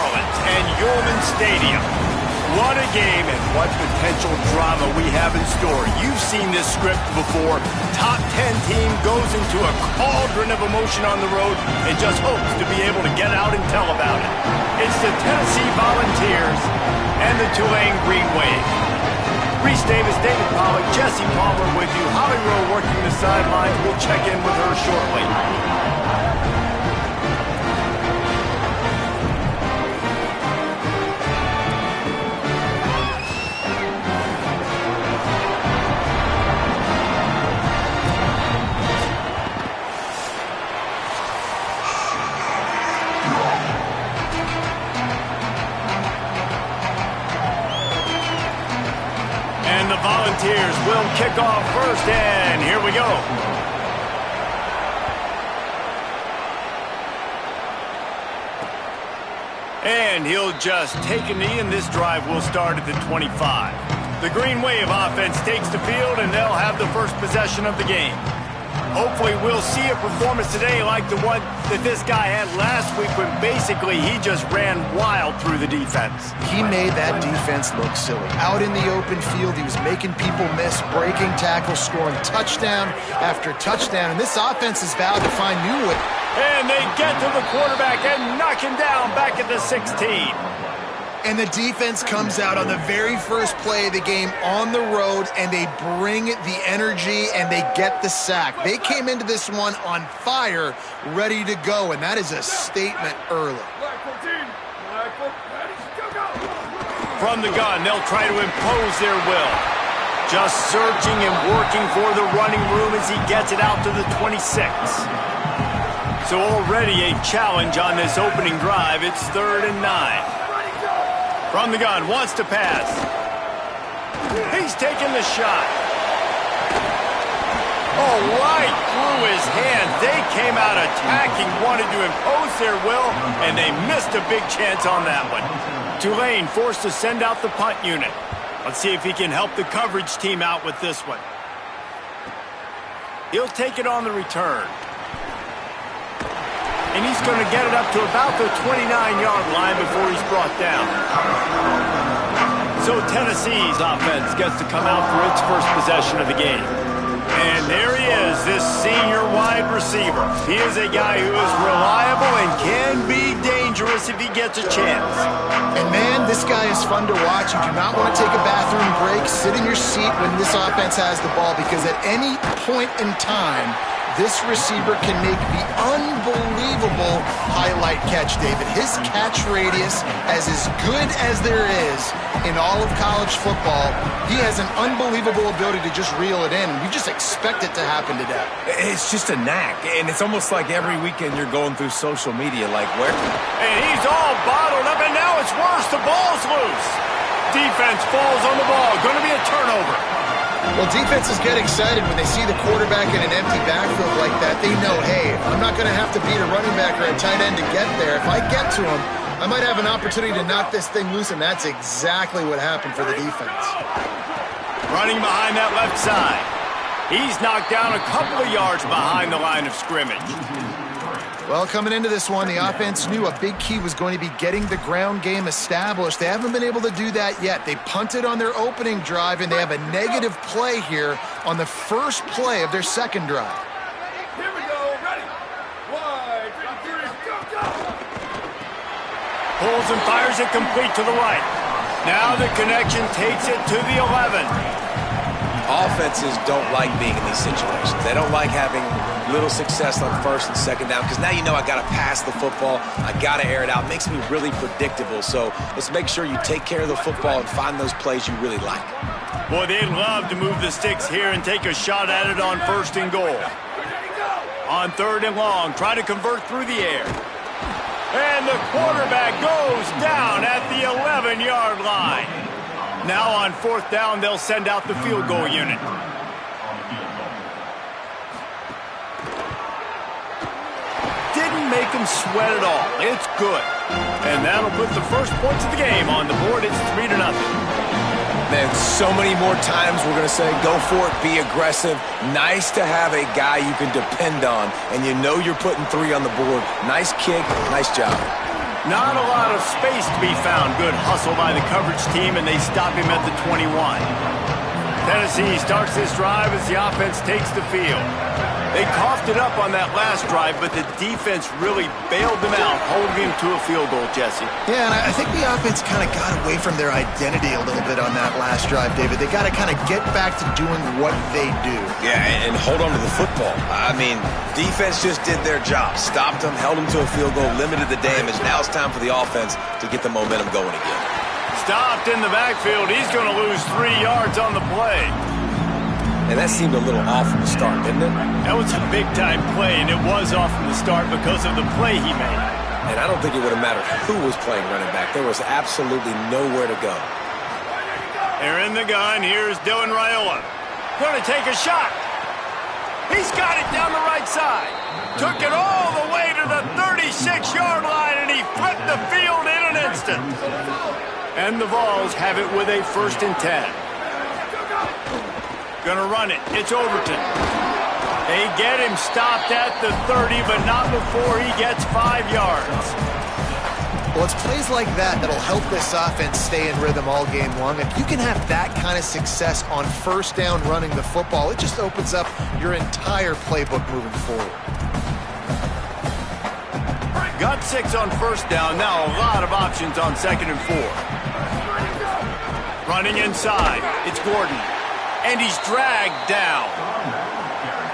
Orleans and Yulman Stadium. What a game and what potential drama we have in store. You've seen this script before. Top 10 team goes into a cauldron of emotion on the road and just hopes to be able to get out and tell about it. It's the Tennessee Volunteers and the Tulane Green Wave. Reese Davis, David Pollack, Jesse Palmer with you. Holly Rowe working the sidelines. We'll check in with her shortly. The Volunteers will kick off first, and here we go. And he'll just take a knee, and this drive will start at the 25. The Green Wave offense takes the field, and they'll have the first possession of the game. Hopefully we'll see a performance today like the one that this guy had last week when basically he just ran wild through the defense. He made that defense look silly. Out in the open field, he was making people miss, breaking tackles, scoring touchdown after touchdown, and this offense is vowed to find new ways. And they get to the quarterback and knock him down back at the 16. And the defense comes out on the very first play of the game on the road, and they bring the energy, and they get the sack. They came into this one on fire, ready to go, and that is a statement early. From the gun, they'll try to impose their will. Just searching and working for the running room as he gets it out to the 26. So already a challenge on this opening drive. It's 3rd and 9. From the gun, wants to pass. He's taking the shot. Oh, right through his hand. They came out attacking, wanted to impose their will, and they missed a big chance on that one. Tulane forced to send out the punt unit. Let's see if he can help the coverage team out with this one. He'll take it on the return. And he's going to get it up to about the 29-yard line before he's brought down. So Tennessee's offense gets to come out for its first possession of the game. And there he is, this senior wide receiver. He is a guy who is reliable and can be dangerous if he gets a chance. And man, this guy is fun to watch. You do not want to take a bathroom break, sit in your seat when this offense has the ball, because at any point in time, this receiver can make the unbelievable highlight catch, David. His catch radius is as good as there is in all of college football. He has an unbelievable ability to just reel it in. We just expect it to happen today. It's just a knack, and it's almost like every weekend you're going through social media, like where? And he's all bottled up, and now it's worse. The ball's loose. Defense falls on the ball. Going to be a turnover. Well, defenses get excited when they see the quarterback in an empty backfield like that. They know, hey, I'm not going to have to beat a running back or a tight end to get there. If I get to him, I might have an opportunity to knock this thing loose, and that's exactly what happened for the defense. Running behind that left side. He's knocked down a couple of yards behind the line of scrimmage. Well, coming into this one, the offense knew a big key was going to be getting the ground game established. They haven't been able to do that yet. They punted on their opening drive, and they have a negative play here on the first play of their second drive. Here we go, ready. 1, 2, 3, go! Pulls and fires it complete to the right. Now the connection takes it to the 11. Offenses don't like being in these situations. They don't like having little success on first and second down, because now you know I got to pass the football. I got to air it out. It makes me really predictable. So let's make sure you take care of the football and find those plays you really like. Boy, they'd love to move the sticks here and take a shot at it on 1st and goal. On 3rd and long, try to convert through the air. And the quarterback goes down at the 11-yard line. Now on 4th down, they'll send out the field goal unit. Didn't make him sweat at all. It's good. And that'll put the first points of the game on the board. It's 3-0. Man, so many more times we're going to say, go for it, be aggressive. Nice to have a guy you can depend on, and you know you're putting 3 on the board. Nice kick, nice job. Not a lot of space to be found. Good hustle by the coverage team, and they stop him at the 21. Tennessee starts this drive as the offense takes the field. They coughed it up on that last drive, but the defense really bailed them out, holding him to a field goal, Jesse. Yeah, and I think the offense kind of got away from their identity a little bit on that last drive, David. They got to kind of get back to doing what they do. Yeah, and hold on to the football. I mean, defense just did their job. Stopped them, held them to a field goal, limited the damage. Now it's time for the offense to get the momentum going again. Stopped in the backfield. He's going to lose 3 yards on the play. And that seemed a little off from the start, didn't it? That was a big-time play, and it was off from the start because of the play he made. And I don't think it would have mattered who was playing running back. There was absolutely nowhere to go. They're in the gun. Here's Dylan Raiola. Going to take a shot. He's got it down the right side. Took it all the way to the 36-yard line, and he flipped the field in an instant. And the Vols have it with a 1st and 10. Gonna run it. It's Overton. They get him stopped at the 30, but not before he gets 5 yards. Well, it's plays like that that'll help this offense stay in rhythm all game long. If you can have that kind of success on 1st down running the football, it just opens up your entire playbook moving forward. Got 6 on 1st down. Now a lot of options on 2nd and 4. Running inside. It's Gordon. And he's dragged down.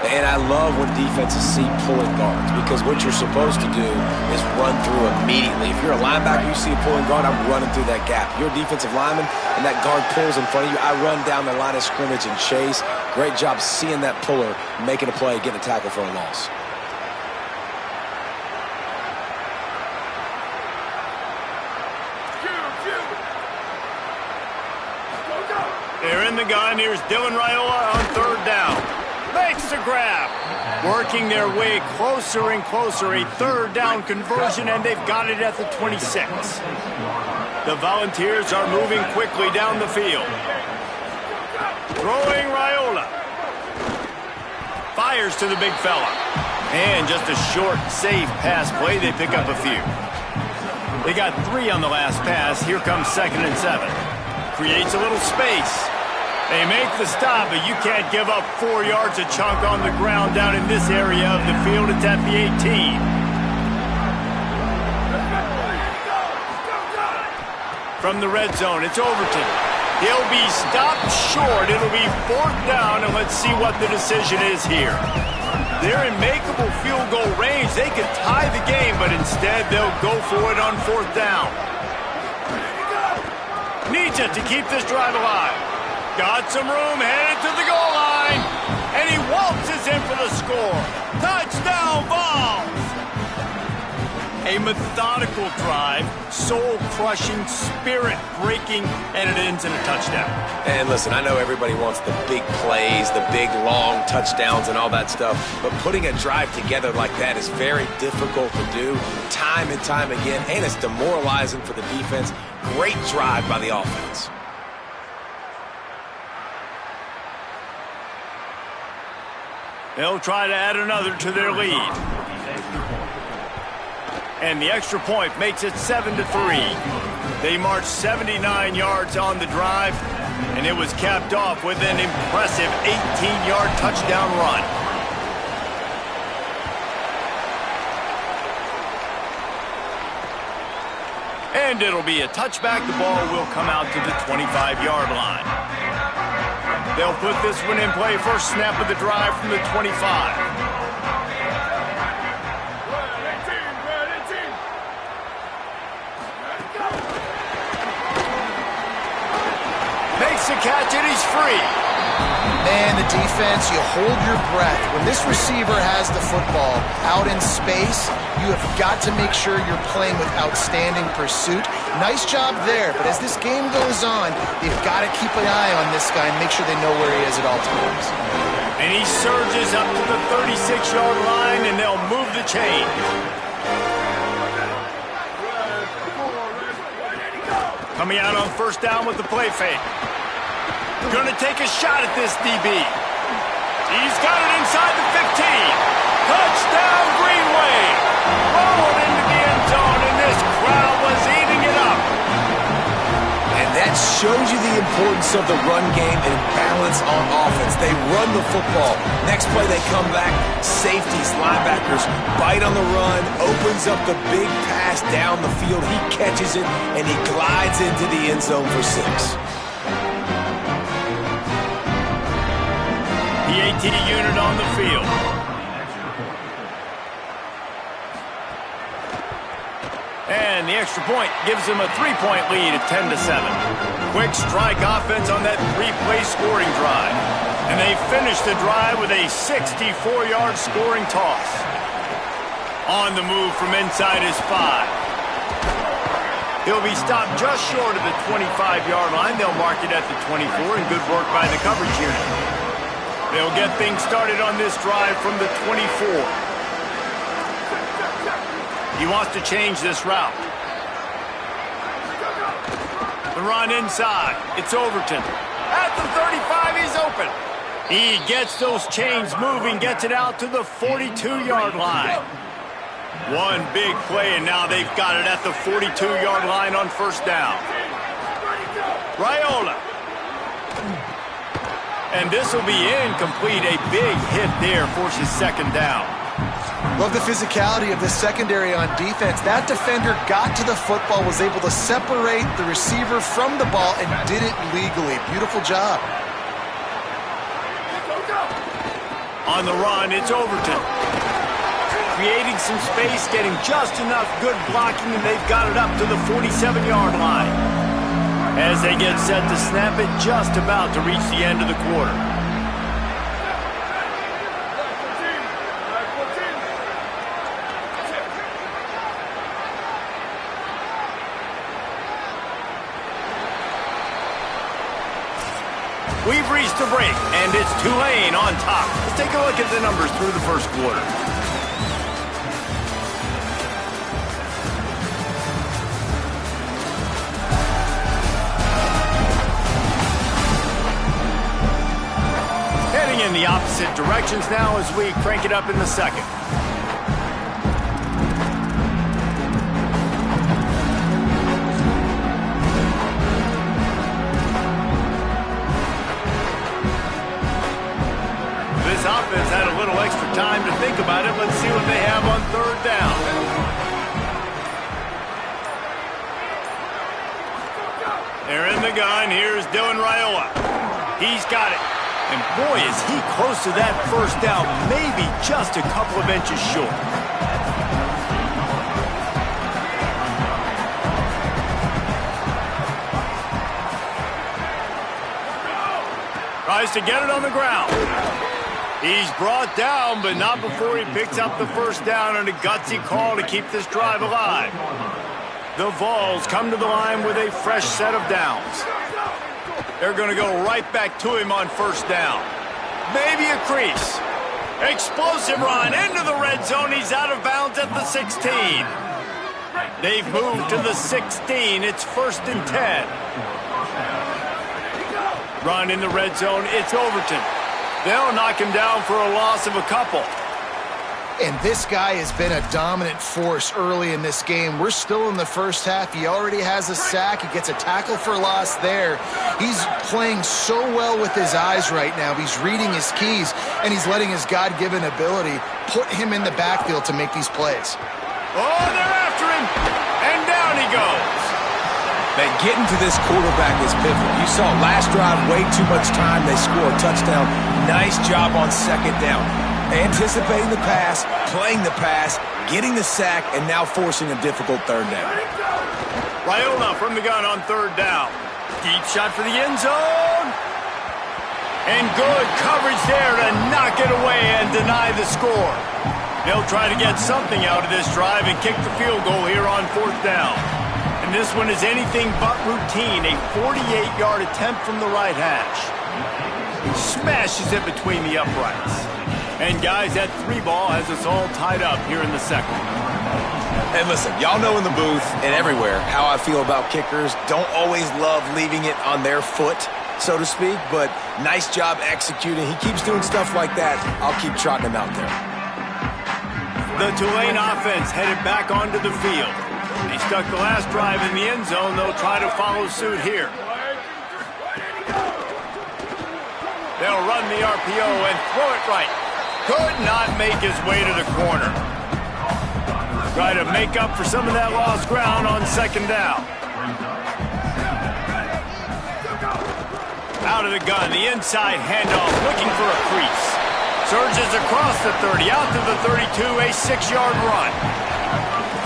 And I love when defenses see pulling guards, because what you're supposed to do is run through immediately. If you're a linebacker, you see a pulling guard, I'm running through that gap. You're a defensive lineman, and that guard pulls in front of you. I run down the line of scrimmage and chase. Great job seeing that puller, making a play, getting a tackle for a loss. They're in the gun. Here's Dylan Raiola on 3rd down. Makes the grab. Working their way closer and closer. A 3rd down conversion, and they've got it at the 26. The Volunteers are moving quickly down the field. Throwing Raiola. Fires to the big fella. And just a short, safe pass play. They pick up a few. They got 3 on the last pass. Here comes 2nd and 7. Creates a little space. They make the stop, but you can't give up 4 yards a chunk on the ground down in this area of the field. It's at the 18. From the red zone, it's Overton. He'll be stopped short. It'll be 4th down, and let's see what the decision is here. They're in makeable field goal range. They could tie the game, but instead they'll go for it on 4th down. Needs it to keep this drive alive. Got some room, headed to the goal line, and he waltzes in for the score. Touchdown, Vols! A methodical drive, soul-crushing, spirit-breaking, and it ends in a touchdown. And listen, I know everybody wants the big plays, the big, long touchdowns and all that stuff, but putting a drive together like that is very difficult to do time and time again, and it's demoralizing for the defense. Great drive by the offense. They'll try to add another to their lead. And the extra point makes it 7-3. They marched 79 yards on the drive, and it was capped off with an impressive 18-yard touchdown run. And it'll be a touchback. The ball will come out to the 25-yard line. They'll put this one in play. First snap of the drive from the 25. Makes the catch, and he's free. Man, the defense, you hold your breath. When this receiver has the football out in space, you have got to make sure you're playing with outstanding pursuit. Nice job there, but as this game goes on, you've got to keep an eye on this guy and make sure they know where he is at all times. And he surges up to the 36-yard line, and they'll move the chain. Coming out on first down with the play fake. Gonna take a shot at this DB. He's got it inside the 15. Touchdown, Greenway. Rolled into the end zone, and this crowd shows you the importance of the run game and balance on offense. They run the football. Next play, they come back. Safeties, linebackers, bite on the run, opens up the big pass down the field. He catches it, and he glides into the end zone for 6. The AT unit on the field. And the extra point gives them a 3-point lead at 10-7. Quick strike offense on that 3-play scoring drive. And they finish the drive with a 64-yard scoring toss. On the move from inside his 5. He'll be stopped just short of the 25-yard line. They'll mark it at the 24, and good work by the coverage unit. They'll get things started on this drive from the 24. He wants to change this route. The run inside. It's Overton. At the 35, he's open. He gets those chains moving, gets it out to the 42-yard line. One big play, and now they've got it at the 42-yard line on first down. Raiola. And this will be incomplete. A big hit there forces second down. Love the physicality of the secondary on defense. That defender got to the football, was able to separate the receiver from the ball, and did it legally. Beautiful job. On the run, it's Overton. Creating some space, getting just enough good blocking, and they've got it up to the 47-yard line. As they get set to snap it, just about to reach the end of the quarter. We've reached the break, and it's Tulane on top. Let's take a look at the numbers through the first quarter. Heading in the opposite directions now as we crank it up in the second. This offense had a little extra time to think about it. Let's see what they have on third down. They're in the gun. Here's Dylan Raiola. He's got it. And boy, is he close to that first down. Maybe just a couple of inches short. Tries to get it on the ground. He's brought down, but not before he picks up the first down on a gutsy call to keep this drive alive. The Vols come to the line with a fresh set of downs. They're going to go right back to him on first down. Maybe a crease. Explosive run into the red zone. He's out of bounds at the 16. They've moved to the 16. It's 1st and 10. Run in the red zone. It's Overton. They'll knock him down for a loss of a couple. And this guy has been a dominant force early in this game. We're still in the first half. He already has a sack. He gets a tackle for loss there. He's playing so well with his eyes right now. He's reading his keys, and he's letting his God-given ability put him in the backfield to make these plays. Oh, they're after him, and down he goes. Man, getting to this quarterback is pivotal. You saw last drive, way too much time. They score a touchdown. Nice job on second down. Anticipating the pass, playing the pass, getting the sack, and now forcing a difficult third down. Raiola from the gun on third down. Deep shot for the end zone. And good coverage there to knock it away and deny the score. They'll try to get something out of this drive and kick the field goal here on fourth down. And this one is anything but routine. A 48-yard attempt from the right hash. Smashes it between the uprights. And guys, that 3-ball has us all tied up here in the second. And listen, y'all know in the booth and everywhere how I feel about kickers. Don't always love leaving it on their foot, so to speak, but nice job executing. He keeps doing stuff like that. I'll keep trotting him out there. The Tulane offense headed back onto the field. They stuck the last drive in the end zone. They'll try to follow suit here. They'll run the RPO and throw it right. Could not make his way to the corner. Try to make up for some of that lost ground on second down. Out of the gun, the inside handoff, looking for a crease. Surges across the 30, out to the 32, a 6-yard run.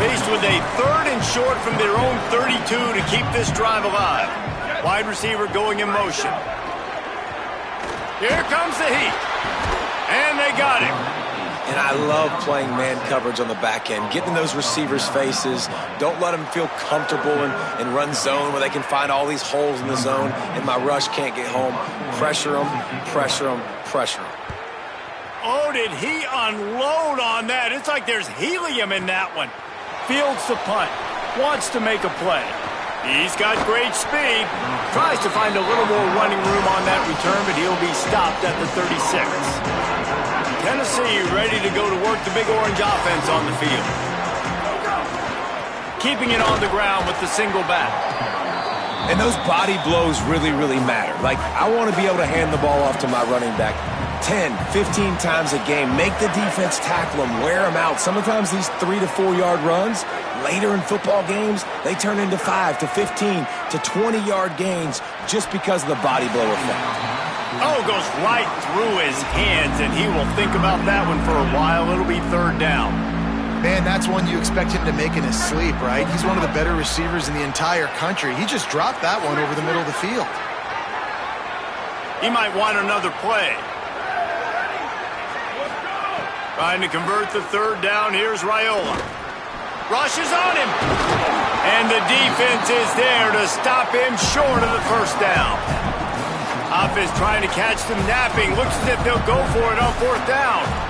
Faced with a 3rd and short from their own 32 to keep this drive alive. Wide receiver going in motion. Here comes the heat. And they got him. And I love playing man coverage on the back end. Get in those receivers' faces. Don't let them feel comfortable and run zone where they can find all these holes in the zone and my rush can't get home. Pressure them, pressure them, pressure them. Oh, did he unload on that? It's like there's helium in that one. Fields the punt. Wants to make a play. He's got great speed. Tries to find a little more running room on that return, but he'll be stopped at the 36. Tennessee ready to go to work the Big Orange offense on the field. Keeping it on the ground with the single back. And those body blows really, really matter. Like, I want to be able to hand the ball off to my running back 10, 15 times a game. Make the defense tackle them, wear them out. Sometimes these 3 to 4 yard runs, later in football games, they turn into 5 to 15 to 20 yard gains just because of the body blow effect. Oh, goes right through his hands, and he will think about that one for a while. It'll be 3rd down. Man, that's one you expect him to make in his sleep, right? He's one of the better receivers in the entire country. He just dropped that one over the middle of the field. He might want another play. Trying to convert the 3rd down. Here's Raiola. Rushes on him. And the defense is there to stop him short of the 1st down. Offense trying to catch them napping. Looks as if they'll go for it on 4th down.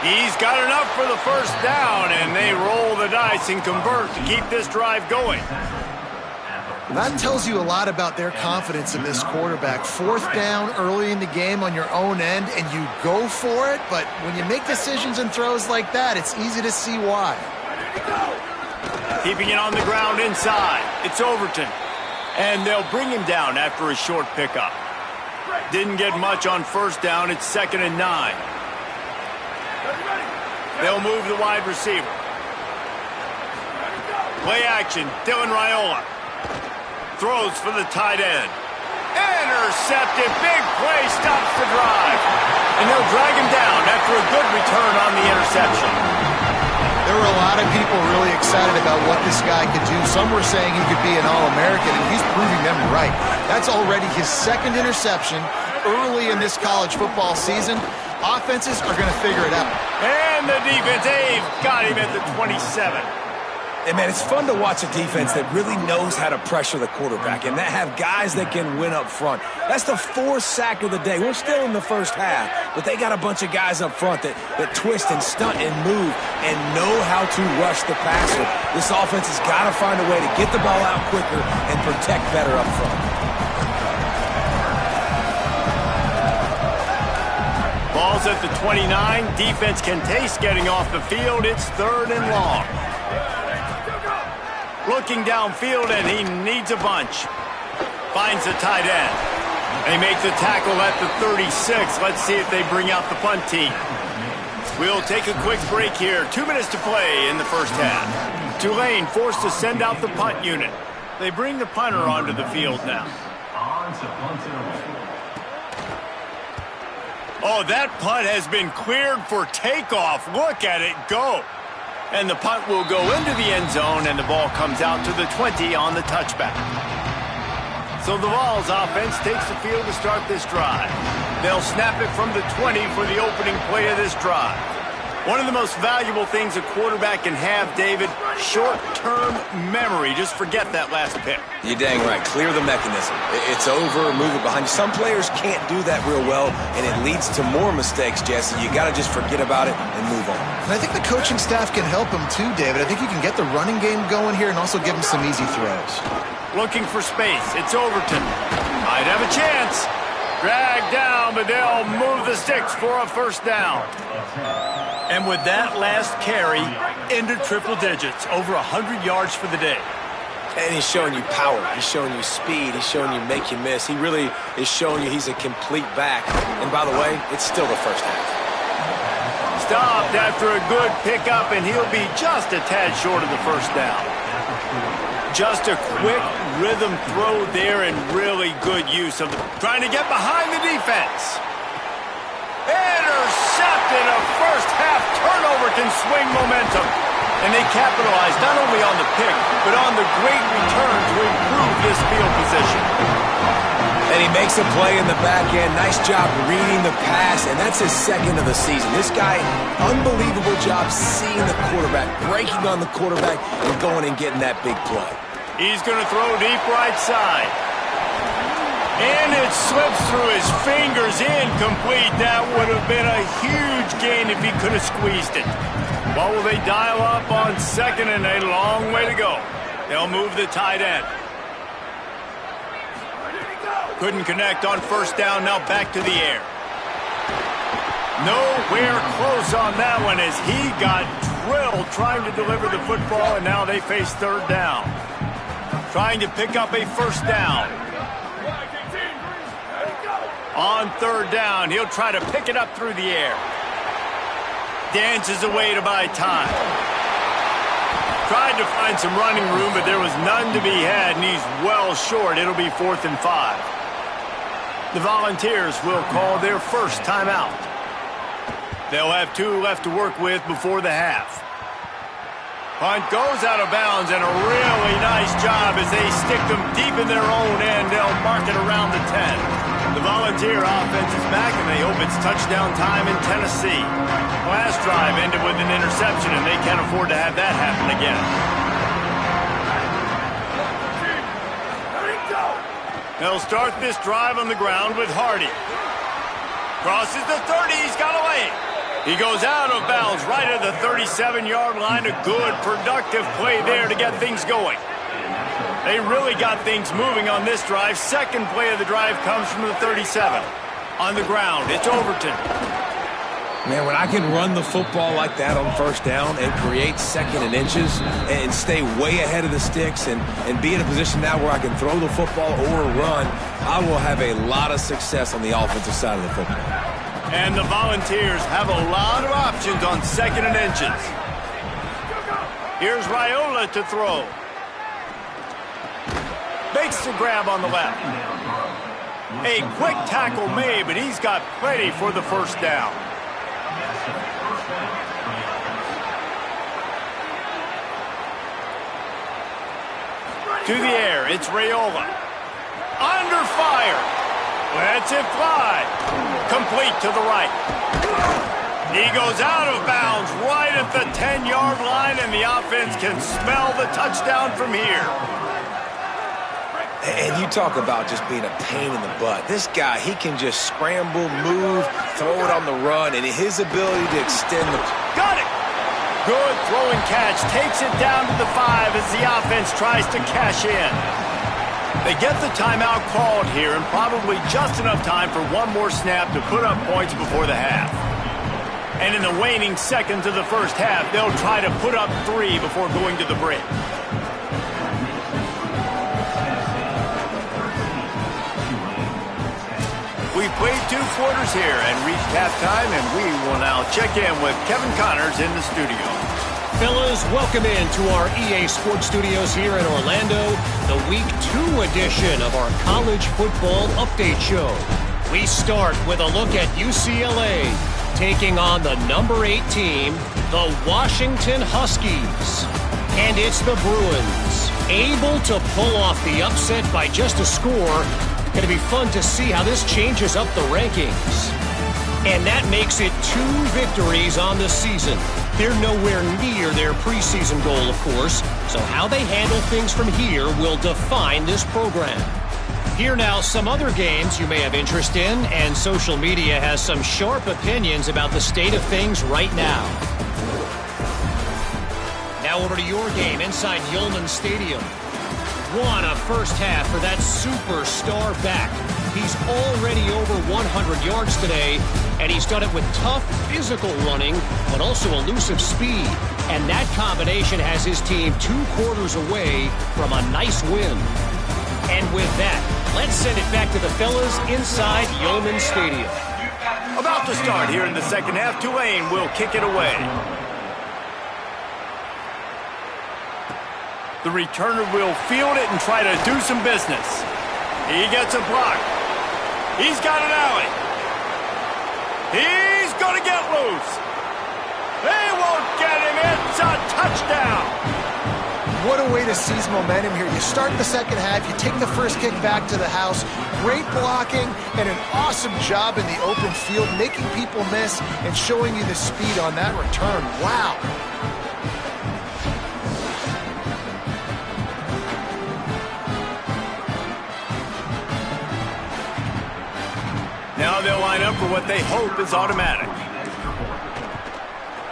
He's got enough for the 1st down, and they roll the dice and convert to keep this drive going. That tells you a lot about their confidence in this quarterback. 4th down early in the game on your own end, and you go for it, but when you make decisions and throws like that, it's easy to see why. Keeping it on the ground inside. It's Overton. And they'll bring him down after a short pickup. Didn't get much on 1st down. It's 2nd and 9. They'll move the wide receiver. Play action. Dylan Raiola. Throws for the tight end. Intercepted. Big play. Stops the drive. And they'll drag him down after a good return on the interception. There were a lot of people really excited about what this guy could do. Some were saying he could be an All-American, and he's proving them right. That's already his 2nd interception early in this college football season. Offenses are going to figure it out. And the defense, they've got him at the 27. And, man, it's fun to watch a defense that really knows how to pressure the quarterback and that have guys that can win up front. That's the 4th sack of the day. We're still in the 1st half, but they got a bunch of guys up front that twist and stunt and move and know how to rush the passer. This offense has got to find a way to get the ball out quicker and protect better up front. Ball's at the 29. Defense can taste getting off the field. It's 3rd and long. Looking downfield, and he needs a bunch. Finds the tight end. They make the tackle at the 36. Let's see if they bring out the punt team. We'll take a quick break here. 2 minutes to play in the 1st half. Tulane forced to send out the punt unit. They bring the punter onto the field now. Oh, that punt has been cleared for takeoff. Look at it go. And the punt will go into the end zone, and the ball comes out to the 20 on the touchback. So the Vols offense takes the field to start this drive. They'll snap it from the 20 for the opening play of this drive. One of the most valuable things a quarterback can have, David, short-term memory. Just forget that last pick. You're dang right. Clear the mechanism. It's over, move it behind you. Some players can't do that real well, and it leads to more mistakes, Jesse. You got to just forget about it and move on. And I think the coaching staff can help him too, David. I think you can get the running game going here and also give him some easy throws. Looking for space. It's Overton. Might have a chance. Dragged down, but they'll move the sticks for a first down. And with that last carry, into triple digits, over 100 yards for the day. And he's showing you power. He's showing you speed. He's showing you make you miss. He really is showing you he's a complete back. And by the way, it's still the first half. Stopped after a good pickup, and he'll be just a tad short of the first down. Just a quick rhythm throw there and really good use of trying to get behind the defense. Intercepted. A first-half turnover can swing momentum. And they capitalize not only on the pick, but on the great return to improve this field position. And he makes a play in the back end. Nice job reading the pass, and that's his second of the season. This guy, unbelievable job seeing the quarterback, breaking on the quarterback, and going and getting that big play. He's going to throw deep right side. And it slips through his fingers, incomplete. That would have been a huge gain if he could have squeezed it. What will they dial up on second and a long way to go? They'll move the tight end. Couldn't connect on first down, now back to the air. Nowhere close on that one as he got drilled trying to deliver the football, and now they face third down. Trying to pick up a first down. On third down, he'll try to pick it up through the air. Dances away to buy time. Tried to find some running room, but there was none to be had, and he's well short. It'll be 4th and 5. The Volunteers will call their first timeout. They'll have 2 left to work with before the half. Punt goes out of bounds, and a really nice job as they stick them deep in their own end. They'll mark it around the 10. The Volunteer offense is back, and they hope it's touchdown time in Tennessee. Last drive ended with an interception, and they can't afford to have that happen again. They'll start this drive on the ground with Hardy. Crosses the 30, he's got away. He goes out of bounds right at the 37-yard line. A good, productive play there to get things going. They really got things moving on this drive. Second play of the drive comes from the 37. On the ground, it's Overton. Man, when I can run the football like that on first down and create second and inches and stay way ahead of the sticks and be in a position now where I can throw the football or run, I will have a lot of success on the offensive side of the football. And the Volunteers have a lot of options on second and inches. Here's Raiola to throw. Makes the grab on the left. A quick tackle made, but he's got plenty for the first down. To the air, it's Raiola. Under fire. Lets it fly. Complete to the right. He goes out of bounds right at the 10-yard line, and the offense can smell the touchdown from here. And you talk about just being a pain in the butt. This guy, he can just scramble, move, throw it on the run, and his ability to extend the... Got it! Good throwing catch. Takes it down to the 5 as the offense tries to cash in. They get the timeout called here, and probably just enough time for one more snap to put up points before the half. And in the waning seconds of the first half, they'll try to put up 3 before going to the break. We've played 2 quarters here and reached halftime, and we will now check in with Kevin Connors in the studio. Fellas, welcome into our EA Sports Studios here in Orlando, the Week 2 edition of our College Football Update Show. We start with a look at UCLA taking on the number 8 team, the Washington Huskies. And it's the Bruins, able to pull off the upset by just a score. Going to be fun to see how this changes up the rankings. And that makes it 2 victories on the season. They're nowhere near their preseason goal, of course, so how they handle things from here will define this program. Here now, some other games you may have interest in, and social media has some sharp opinions about the state of things right now. Now over to your game inside Yulman Stadium. What a first half for that superstar back. He's already over 100 yards today, and he's done it with tough physical running, but also elusive speed. And that combination has his team 2 quarters away from a nice win. And with that, let's send it back to the fellas inside Yulman Stadium. About to start here in the second half, Tulane will kick it away. The returner will field it and try to do some business. He gets a block. He's got an alley. He's going to get loose. They won't get him. It's a touchdown. What a way to seize momentum here. You start the second half, you take the first kick back to the house. Great blocking and an awesome job in the open field, making people miss and showing you the speed on that return. Wow. Now they'll line up for what they hope is automatic.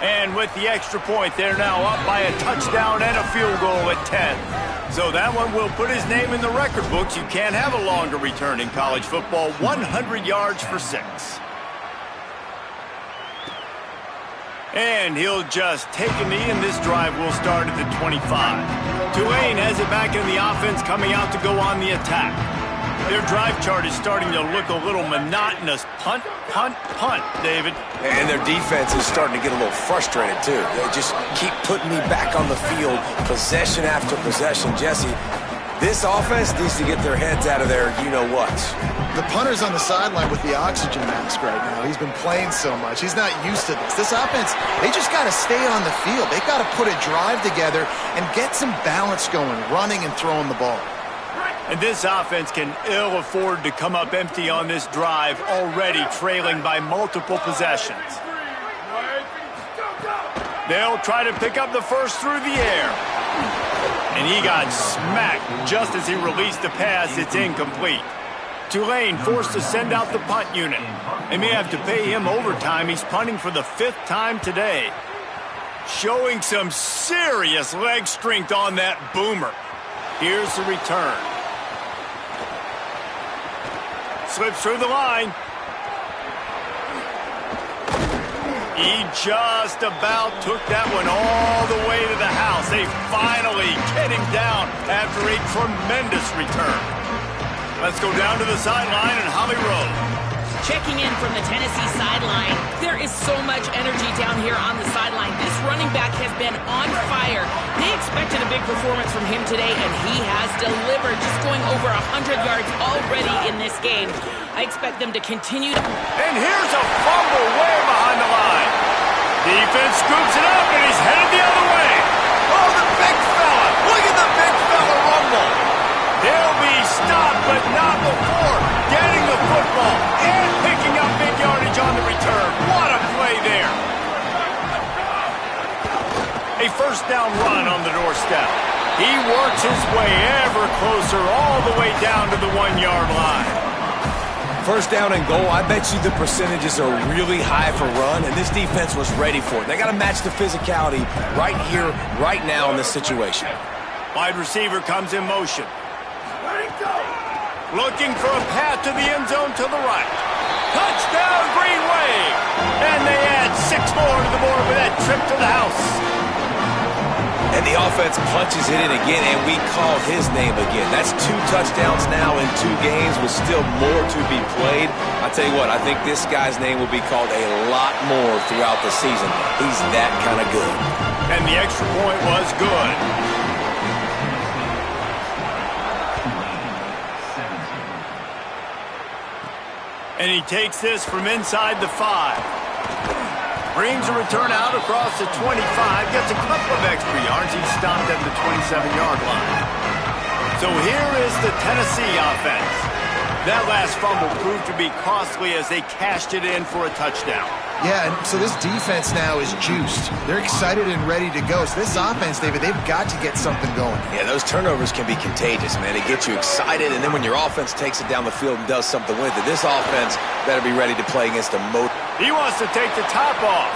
And with the extra point, they're now up by a touchdown and a field goal at 10. So that one will put his name in the record books. You can't have a longer return in college football. 100 yards for 6. And he'll just take a knee, and this drive will start at the 25. Tulane has it back in the offense, coming out to go on the attack. Their drive chart is starting to look a little monotonous. Punt, punt, punt, David. And their defense is starting to get a little frustrated, too. They just keep putting me back on the field, possession after possession. Jesse, this offense needs to get their heads out of their you-know-what. The punter's on the sideline with the oxygen mask right now. He's been playing so much. He's not used to this. This offense, they just got to stay on the field. They've got to put a drive together and get some balance going, running and throwing the ball. And this offense can ill afford to come up empty on this drive, already trailing by multiple possessions. They'll try to pick up the first through the air. And he got smacked just as he released the pass. It's incomplete. Tulane forced to send out the punt unit. They may have to pay him overtime. He's punting for the 5th time today. Showing some serious leg strength on that boomer. Here's the return. Slips through the line. He just about took that one all the way to the house. They finally get him down after a tremendous return. Let's go down to the sideline in Holly Rowe. Checking in from the Tennessee sideline, there is so much energy down here on the sideline. This running back has been on fire. They expected a big performance from him today, and he has delivered, just going over 100 yards already in this game. I expect them to continue to... And here's a fumble way behind the line. Defense scoops it up, and he's headed the other way. Oh, the big fella. Look at the big fella rumble. He'll be stopped, but not before getting the football and picking up big yardage on the return. What a play there. A first down run on the doorstep. He works his way ever closer all the way down to the 1-yard line. First down and goal, I bet you the percentages are really high for run, and this defense was ready for it. They got to match the physicality right here, right now in this situation. Wide receiver comes in motion. Looking for a path to the end zone to the right. Touchdown, Green Wave! And they add 6 more to the board with that trip to the house. And the offense punches it in again, and we call his name again. That's 2 touchdowns now in 2 games with still more to be played. I tell you what, I think this guy's name will be called a lot more throughout the season. He's that kind of good. And the extra point was good. And he takes this from inside the 5. Brings a return out across the 25. Gets a couple of extra yards. He's stopped at the 27-yard line. So here is the Tennessee offense. That last fumble proved to be costly as they cashed it in for a touchdown. Yeah, and so this defense now is juiced. They're excited and ready to go. So this offense, David, they've got to get something going. Yeah, those turnovers can be contagious, man. They get you excited, and then when your offense takes it down the field and does something with it, this offense better be ready to play against a He wants to take the top off.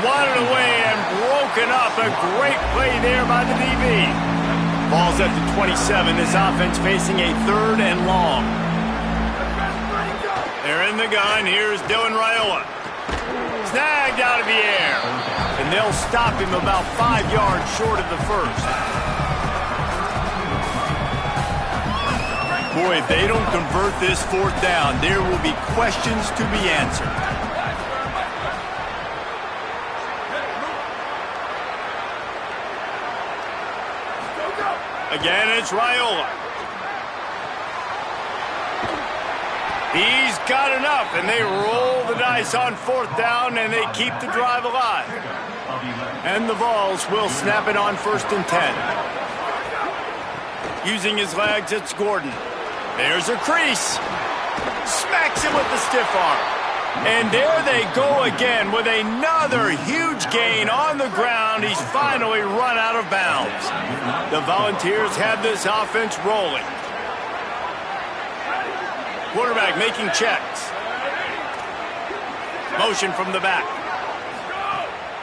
Swatted away and broken up. A great play there by the DB. Ball's at the 27. This offense facing a 3rd and long. They're in the gun. Here's Dylan Raiola. Snagged out of the air. And they'll stop him about 5 yards short of the first. Boy, if they don't convert this 4th down, there will be questions to be answered. Again, it's Raiola. He's got enough, and they roll the dice on 4th down, and they keep the drive alive. And the Vols will snap it on 1st and 10. Using his legs, it's Gordon. There's a crease. Smacks him with the stiff arm. And there they go again with another huge gain on the ground. He's finally run out of bounds. The Volunteers have this offense rolling. Quarterback making checks. Motion from the back.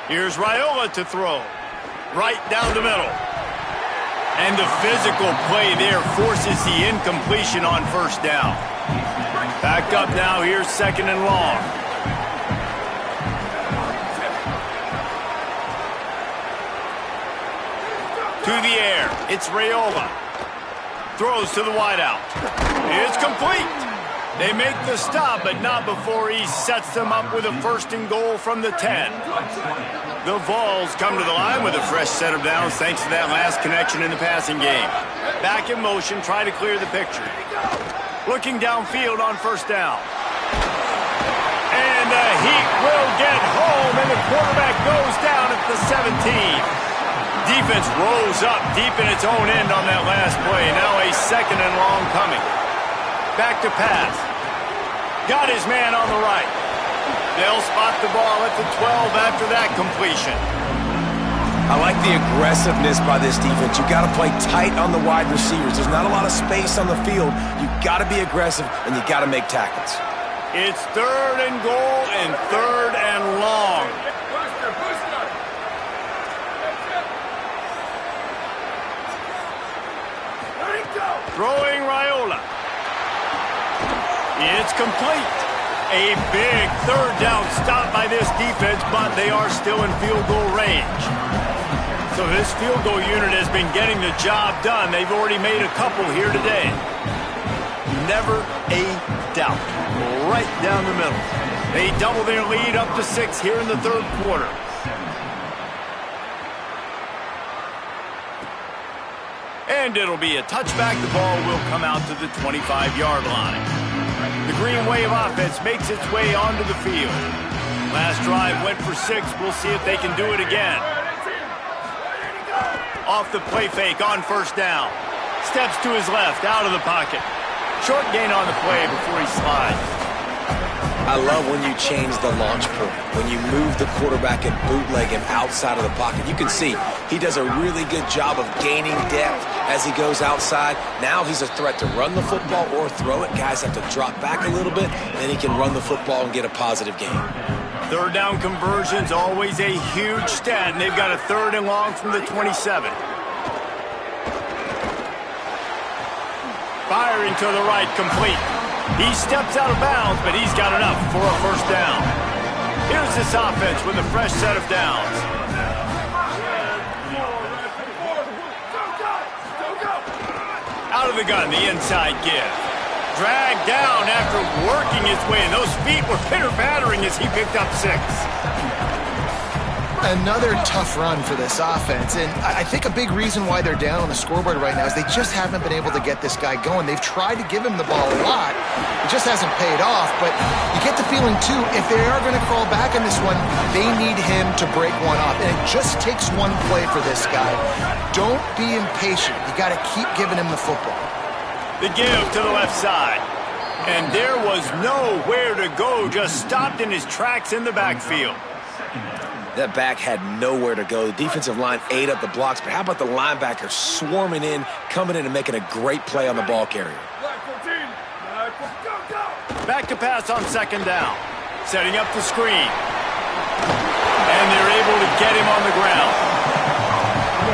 Here's Raiola to throw. Right down the middle. And the physical play there forces the incompletion on 1st down. Back up now, here's 2nd and long. To the air, it's Raiola. Throws to the wideout. It's complete. They make the stop, but not before he sets them up with a 1st and goal from the 10. The Vols come to the line with a fresh set of downs thanks to that last connection in the passing game. Back in motion, try to clear the picture. Looking downfield on 1st down. And the Heat will get home, and the quarterback goes down at the 17. Defense rose up deep in its own end on that last play. Now a 2nd and long coming. Back to pass. Got his man on the right. They'll spot the ball at the 12 after that completion. I like the aggressiveness by this defense. You got to play tight on the wide receivers. There's not a lot of space on the field. You got to be aggressive, and you got to make tackles. It's 3rd and goal and 3rd and long. Throwing Raiola. It's complete. A big 3rd down stop by this defense, but they are still in field goal range. So this field goal unit has been getting the job done. They've already made a couple here today. Never a doubt. Right down the middle. They double their lead up to 6 here in the 3rd quarter. And it'll be a touchback. The ball will come out to the 25-yard line. The Green Wave offense makes its way onto the field. Last drive went for 6. We'll see if they can do it again. Off the play fake on 1st down. Steps to his left, out of the pocket. Short gain on the play before he slides. I love when you change the launch point, when you move the quarterback and bootleg him outside of the pocket. You can see he does a really good job of gaining depth as he goes outside. Now he's a threat to run the football or throw it. Guys have to drop back a little bit, then he can run the football and get a positive gain. 3rd down conversion's always a huge stat, and they've got a 3rd and long from the 27. Firing to the right, complete. He steps out of bounds, but he's got enough for a 1st down. Here's this offense with a fresh set of downs. Out of the gun, the inside give. Dragged down after working his way, and those feet were pitter-pattering as he picked up 6. Another tough run for this offense, and I think a big reason why they're down on the scoreboard right now is they just haven't been able to get this guy going. They've tried to give him the ball a lot. It just hasn't paid off, but you get the feeling, too, if they are going to crawl back on this one, they need him to break one off, and it just takes one play for this guy. Don't be impatient. You got to keep giving him the football. The give to the left side. And there was nowhere to go, just stopped in his tracks in the backfield. That back had nowhere to go. The defensive line ate up the blocks, but how about the linebacker swarming in, coming in and making a great play on the ball carrier? Back to pass on second down. Setting up the screen. And they're able to get him on the ground.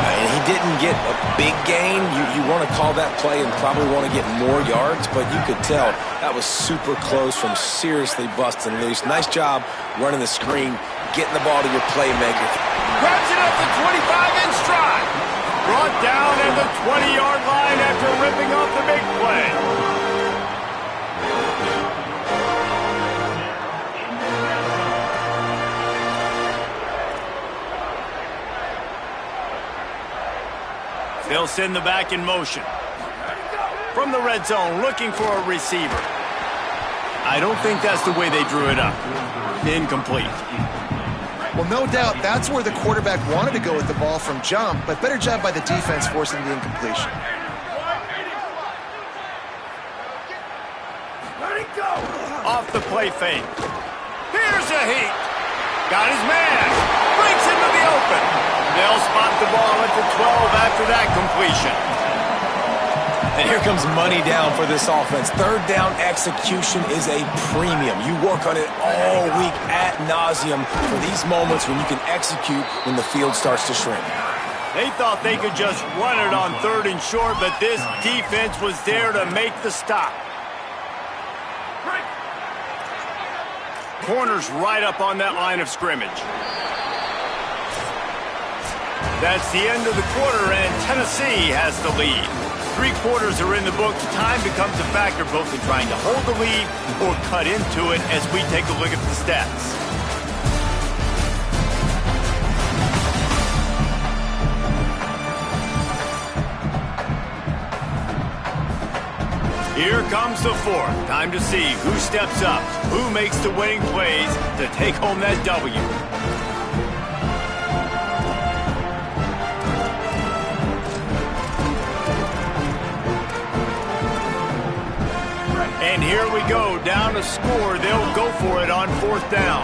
And he didn't get a big gain. You want to call that play and probably want to get more yards, but you could tell that was super close from seriously busting loose. Nice job running the screen, getting the ball to your playmaker. Grabs it up the 25 in stride. Brought down at the 20-yard line after ripping off the big play. They'll send the back in motion. From the red zone, looking for a receiver. I don't think that's the way they drew it up. Incomplete. Well, no doubt that's where the quarterback wanted to go with the ball from jump, but better job by the defense forcing the incompletion. Off the play fake. Here's a heat. Got his man. Breaks into the open. They'll spot the ball at the 12 after that completion. And here comes money down for this offense. Third down execution is a premium. You work on it all week ad nauseum for these moments when you can execute when the field starts to shrink. They thought they could just run it on third and short, but this defense was there to make the stop. Corner's right up on that line of scrimmage. That's the end of the quarter, and Tennessee has the lead. 3 quarters are in the books. Time becomes a factor both in trying to hold the lead or cut into it as we take a look at the stats. Here comes the fourth. Time to see who steps up, who makes the winning plays to take home that W. And here we go, down to score. They'll go for it on fourth down.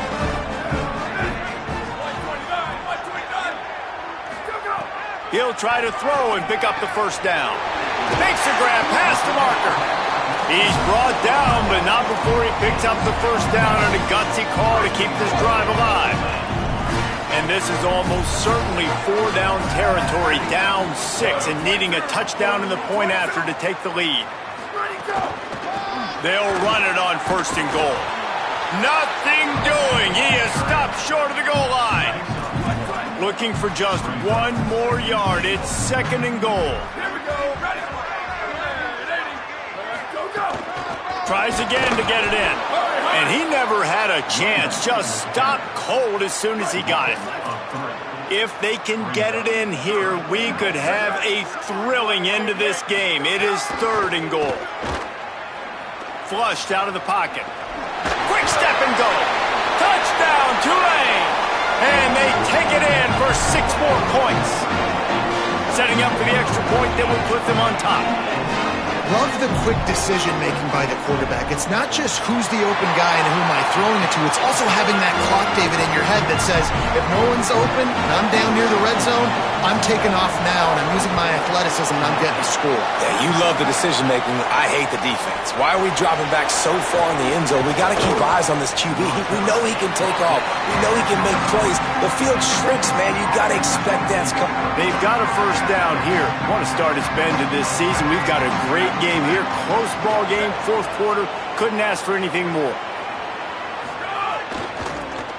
He'll try to throw and pick up the first down. Makes a grab past the marker. He's brought down, but not before he picks up the first down on a gutsy call to keep this drive alive. And this is almost certainly 4-down territory, down 6, and needing a touchdown in the point after to take the lead. They'll run it on first and goal. Nothing doing. He is stopped short of the goal line. Looking for just one more yard. It's second and goal. Tries again to get it in. And he never had a chance. Just stopped cold as soon as he got it. If they can get it in here, we could have a thrilling end to this game. It is third and goal. Flushed out of the pocket. Quick step and go. Touchdown, Tulane. And they take it in for 6 more points. Setting up for the extra point that will put them on top. Love the quick decision-making by the quarterback. It's not just who's the open guy and who am I throwing it to. It's also having that clock, David, in your head that says, if no one's open and I'm down near the red zone, I'm taking off now and I'm using my athleticism and I'm getting a score. Yeah, you love the decision-making. I hate the defense. Why are we dropping back so far in the end zone? We got to keep eyes on this QB. We know he can take off. We know he can make plays. The field shrinks, man. You got to expect that's coming. They've got a first down here. Want to start his bend to this season. We've got a great game here. Close ball game, fourth quarter. Couldn't ask for anything more.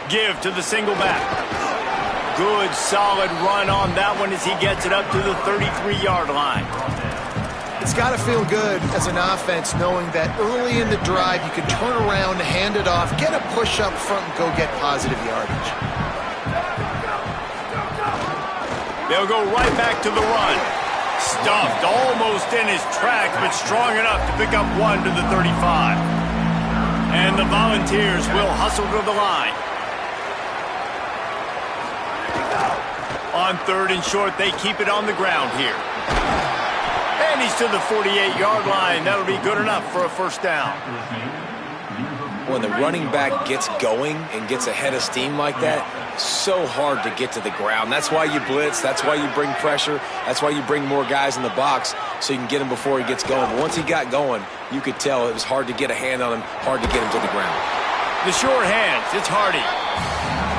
Give to the single back. Good, solid run on that one as he gets it up to the 33-yard line. It's got to feel good as an offense knowing that early in the drive you can turn around, hand it off, get a push up front, and go get positive yardage. They'll go right back to the run. Stuffed almost in his tracks, but strong enough to pick up 1 to the 35. And the Volunteers will hustle to the line. On third and short, they keep it on the ground here. A And he's to the 48-yard line. That'll be good enough for a first down. When the running back gets going and gets ahead of steam like that, it's so hard to get to the ground. That's why you blitz. That's why you bring pressure. That's why you bring more guys in the box so you can get him before he gets going. But once he got going, you could tell it was hard to get a hand on him, hard to get him to the ground. The short hands, it's Hardy.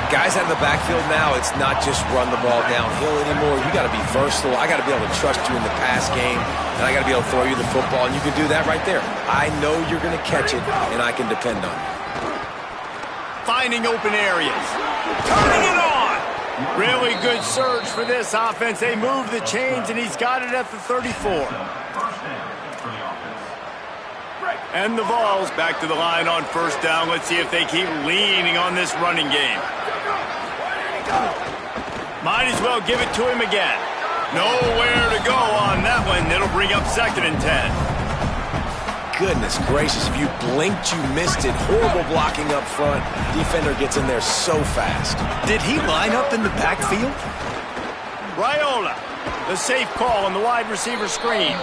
Guys out of the backfield now, it's not just run the ball downhill anymore. You got to be versatile. I got to be able to trust you in the pass game, and I got to be able to throw you the football, and you can do that right there. I know you're going to catch it, and I can depend on you. Finding open areas. Turning it on. Really good surge for this offense. They move the chains, and he's got it at the 34. And the Vols back to the line on first down. Let's see if they keep leaning on this running game. Might as well give it to him again. Nowhere to go on that one. It'll bring up 2nd and 10. Goodness gracious, if you blinked, you missed it. Horrible blocking up front. Defender gets in there so fast. Did he line up in the backfield? Raiola, the safe call on the wide receiver screen.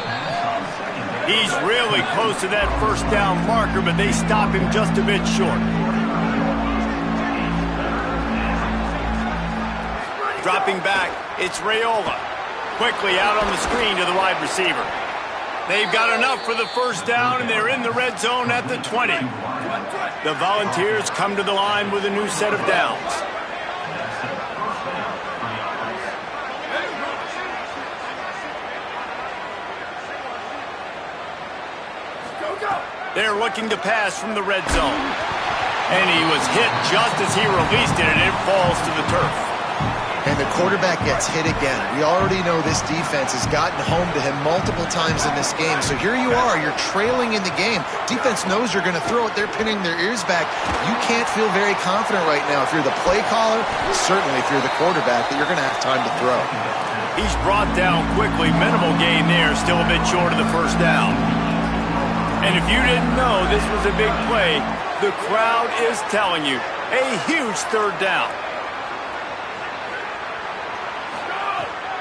He's really close to that first down marker, but they stop him just a bit short. Dropping back, it's Raiola. Quickly out on the screen to the wide receiver. They've got enough for the first down, and they're in the red zone at the 20. The Volunteers come to the line with a new set of downs. They're looking to pass from the red zone. And he was hit just as he released it, and it falls to the turf. And the quarterback gets hit again. We already know this defense has gotten home to him multiple times in this game. So here you are, you're trailing in the game. Defense knows you're going to throw it. They're pinning their ears back. You can't feel very confident right now if you're the play caller, certainly if you're the quarterback, that you're going to have time to throw. He's brought down quickly. Minimal gain there, still a bit short of the first down. And if you didn't know this was a big play, the crowd is telling you, a huge third down.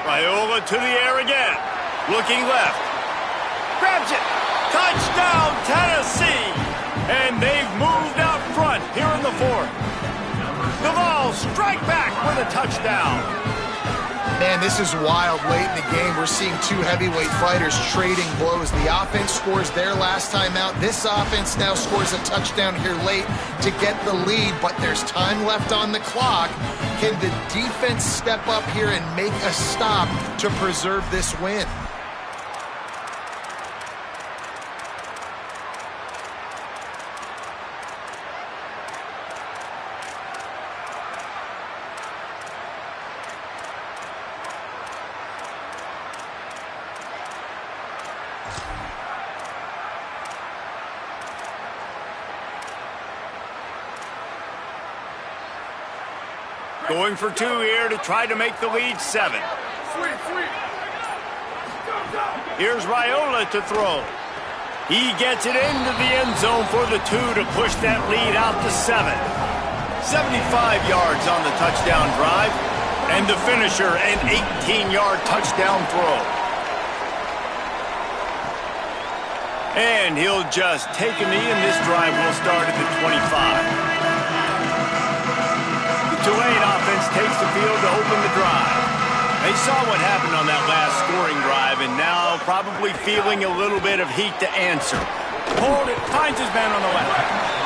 Raiola to the air again. Looking left. Grabs it. Touchdown, Tennessee. And they've moved out front here in the 4th. The Vols strike back with a touchdown. Man, this is wild late in the game. We're seeing two heavyweight fighters trading blows. The offense scores their last time out. This offense now scores a touchdown here late to get the lead, but there's time left on the clock. Can the defense step up here and make a stop to preserve this win? Going for 2 here to try to make the lead 7. Here's Raiola to throw. He gets it into the end zone for the 2 to push that lead out to 7. 75 yards on the touchdown drive. And the finisher, an 18-yard touchdown throw. And he'll just take a knee, and this drive will start at the 25. Tulane offense takes the field to open the drive. They saw what happened on that last scoring drive, and now probably feeling a little bit of heat to answer. Hold it, finds his man on the left.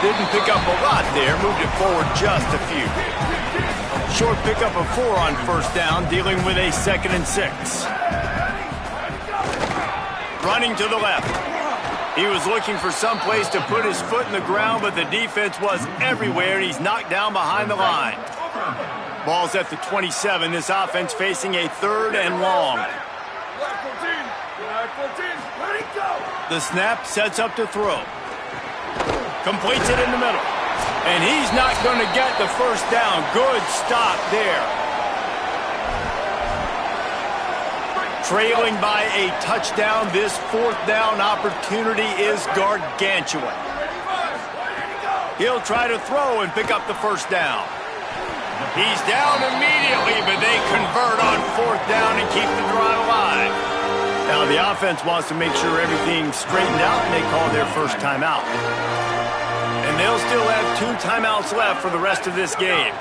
Didn't pick up a lot there, moved it forward just a few. Short pickup of 4 on first down, dealing with a 2nd and 6. Running to the left. He was looking for some place to put his foot in the ground, but the defense was everywhere, and he's knocked down behind the line. Ball's at the 27. This offense facing a 3rd and long. The snap sets up to throw. Completes it in the middle. And he's not going to get the first down. Good stop there. Trailing by a touchdown, this 4th down opportunity is gargantuan. He'll try to throw and pick up the first down. He's down immediately, but they convert on 4th down and keep the drive alive. Now the offense wants to make sure everything's straightened out, and they call their first timeout. And they'll still have 2 timeouts left for the rest of this game.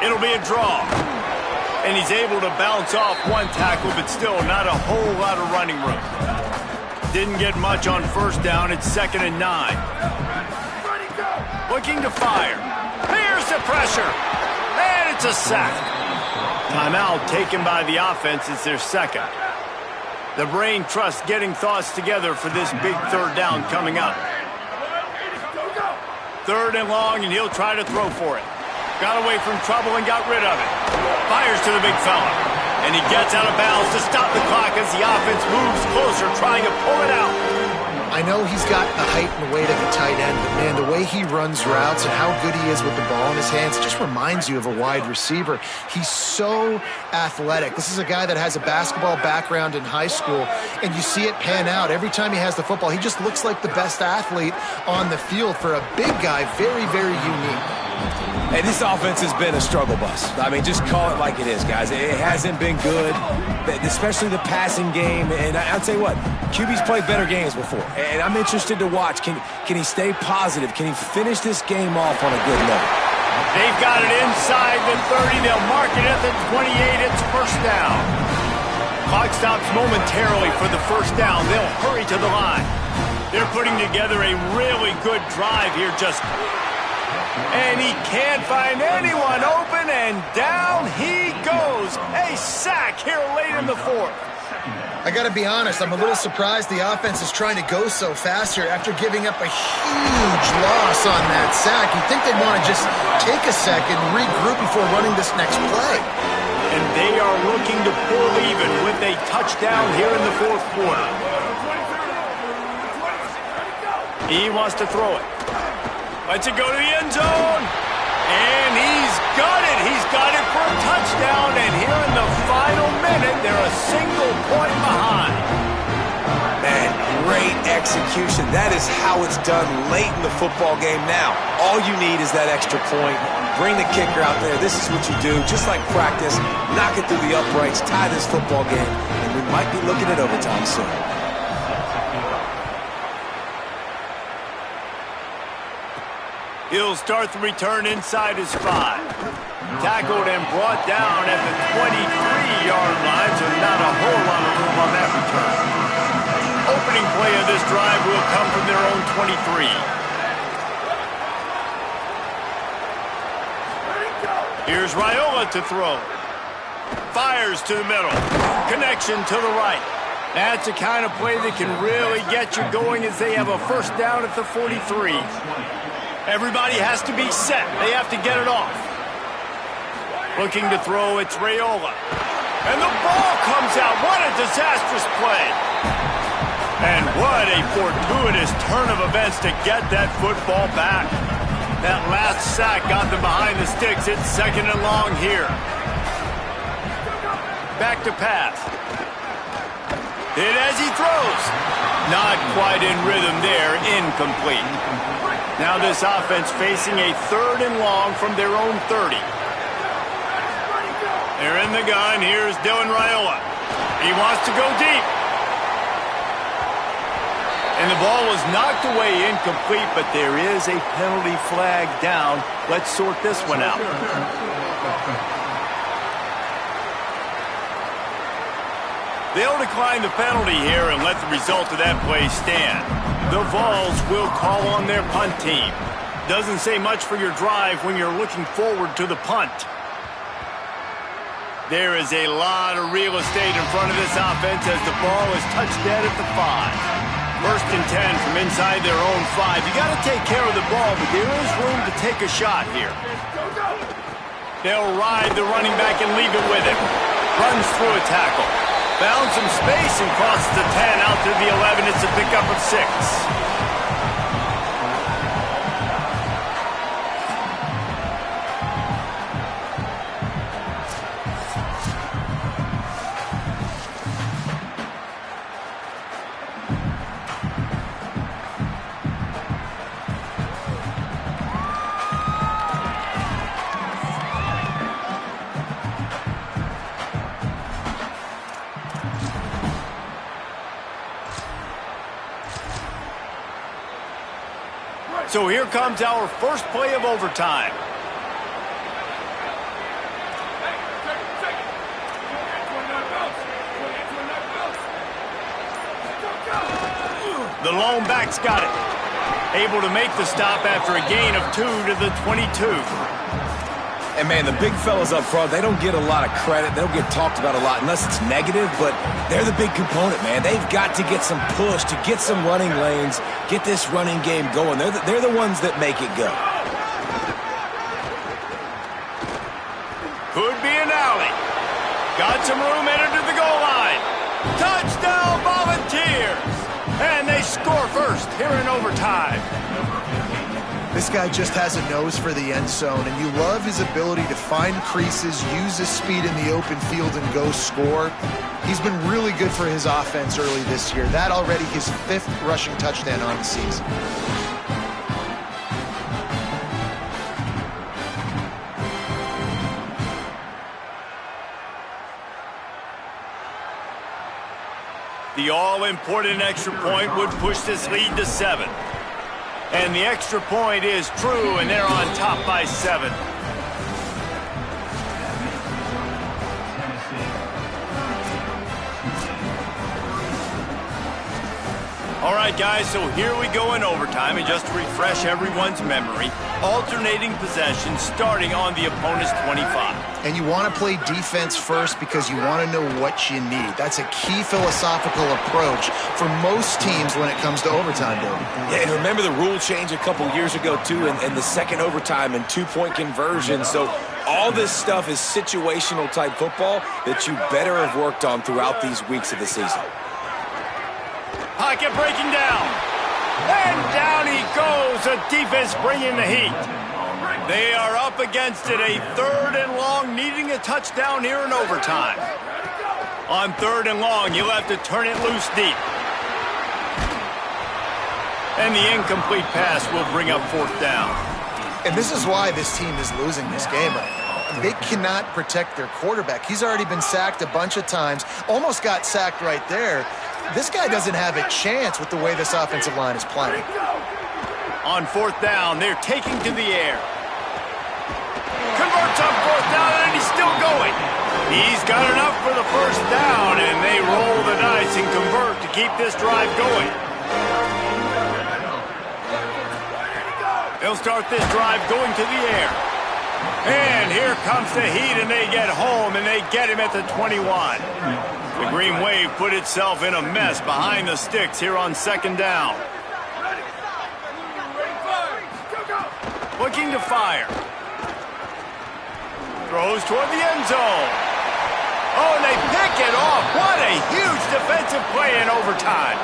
It'll be a draw. And he's able to bounce off 1 tackle, but still not a whole lot of running room. Didn't get much on first down. It's 2nd and 9. Looking to fire. Here's the pressure. And it's a sack. Timeout taken by the offense. It's their second. The brain trusts getting thoughts together for this big 3rd down coming up. 3rd and long, and he'll try to throw for it. Got away from trouble and got rid of it. Fires to the big fella. And he gets out of bounds to stop the clock as the offense moves closer, trying to pull it out. I know he's got the height and weight of a tight end, but man, the way he runs routes and how good he is with the ball in his hands, it just reminds you of a wide receiver. He's so athletic. This is a guy that has a basketball background in high school, and you see it pan out. Every time he has the football, he just looks like the best athlete on the field. For a big guy, very, very unique. Hey, this offense has been a struggle bus. I mean, just call it like it is, guys. It hasn't been good, especially the passing game. And I'll tell you what, QB's played better games before. And I'm interested to watch. Can he stay positive? Can he finish this game off on a good note? They've got it inside the 30. They'll mark it at the 28. It's first down. Clock stops momentarily for the first down. They'll hurry to the line. They're putting together a really good drive here. And he can't find anyone open, and down he goes. A sack here late in the 4th. I got to be honest, I'm a little surprised the offense is trying to go so fast here after giving up a huge loss on that sack. You'd think they'd want to just take a second, regroup before running this next play. And they are looking to pull even with a touchdown here in the 4th quarter. He wants to throw it. Lets it go to the end zone. And he's got it. He's got it for a touchdown. And here in the final minute, they're a single point behind. Man, great execution. That is how it's done late in the football game now. All you need is that extra point. Bring the kicker out there. This is what you do. Just like practice, knock it through the uprights, tie this football game, and we might be looking at overtime soon. He'll start the return inside his 5. Tackled and brought down at the 23-yard line, so not a whole lot of room on that return. Opening play of this drive will come from their own 23. Here's Raiola to throw. Fires to the middle. Connection to the right. That's the kind of play that can really get you going as they have a first down at the 43. Everybody has to be set. They have to get it off. Looking to throw, it's Raiola. And the ball comes out. What a disastrous play. And what a fortuitous turn of events to get that football back. That last sack got them behind the sticks. It's 2nd and long here. Back to pass. Hit as he throws. Not quite in rhythm there. Incomplete. Now this offense facing a 3rd and long from their own 30. They're in the gun. Here's Dylan Raiola. He wants to go deep. And the ball was knocked away incomplete, but there is a penalty flag down. Let's sort this one out. They'll decline the penalty here and let the result of that play stand. The Vols will call on their punt team. Doesn't say much for your drive when you're looking forward to the punt. There is a lot of real estate in front of this offense as the ball is touched dead at the 5. 1st and 10 from inside their own 5. You got to take care of the ball, but there is room to take a shot here. They'll ride the running back and leave it with him. Runs through a tackle. Found some space and crosses the 10 out to the 11. It's a pickup of 6. So here comes our first play of overtime. The lone back's got it. Able to make the stop after a gain of 2 to the 22. And, man, the big fellas up front, they don't get a lot of credit. They don't get talked about a lot unless it's negative, but they're the big component, man. They've got to get some push, to get some running lanes, get this running game going. They're the ones that make it go. Could be an alley. Got some room headed to the goal line. Touchdown, Volunteers! And they score first here in overtime. This guy just has a nose for the end zone, and you love his ability to find creases, use his speed in the open field, and go score. He's been really good for his offense early this year. That already his 5th rushing touchdown on the season. The all-important extra point would push this lead to 7. And the extra point is true, and they're on top by 7. All right, guys, so here we go in overtime, and just to refresh everyone's memory, alternating possession starting on the opponent's 25. And you want to play defense first because you want to know what you need. That's a key philosophical approach for most teams when it comes to overtime, David. Yeah, and remember the rule change a couple years ago, too, and the second overtime and 2-point conversion. So all this stuff is situational-type football that you better have worked on throughout these weeks of the season. Pocket breaking down. And down he goes. The defense bringing the heat. They are up against it. A 3rd and long, needing a touchdown here in overtime. On 3rd and long, you'll have to turn it loose deep. And the incomplete pass will bring up 4th down. And this is why this team is losing this game right now. They cannot protect their quarterback. He's already been sacked a bunch of times. Almost got sacked right there. This guy doesn't have a chance with the way this offensive line is playing. On 4th down, they're taking to the air. Converts on 4th down, and he's still going. He's got enough for the 1st down, and they roll the dice and convert to keep this drive going. They'll start this drive going to the air. And here comes the heat, and they get home, and they get him at the 21. The Green Wave put itself in a mess behind the sticks here on 2nd down. Looking to fire. Throws toward the end zone. Oh, and they pick it off. What a huge defensive play in overtime.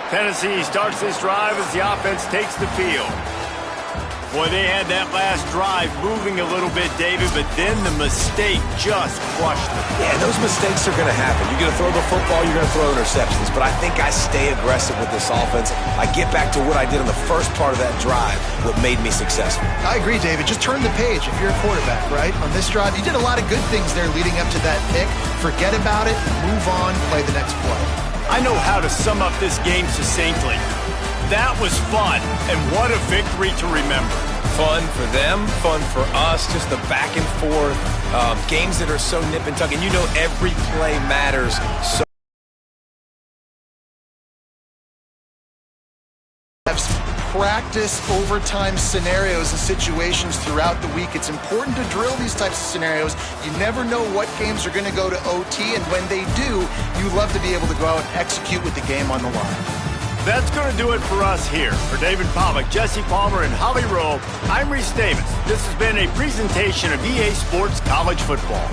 Tennessee starts this drive as the offense takes the field. Boy, they had that last drive moving a little bit, David, but then the mistake just crushed them. Yeah, those mistakes are going to happen. You're going to throw the football, you're going to throw interceptions, but I think I stay aggressive with this offense. I get back to what I did on the first part of that drive, what made me successful. I agree, David. Just turn the page if you're a quarterback, right? On this drive, you did a lot of good things there leading up to that pick. Forget about it, move on, play the next play. I know how to sum up this game succinctly. That was fun, and what a victory to remember. Fun for them, fun for us, just the back and forth, games that are so nip and tuck, and you know every play matters so. Practice overtime scenarios and situations throughout the week. It's important to drill these types of scenarios. You never know what games are going to go to OT, and when they do, you love to be able to go out and execute with the game on the line. That's going to do it for us here. For David Pollack, Jesse Palmer, and Holly Rowe, I'm Reese Davis. This has been a presentation of EA Sports College Football.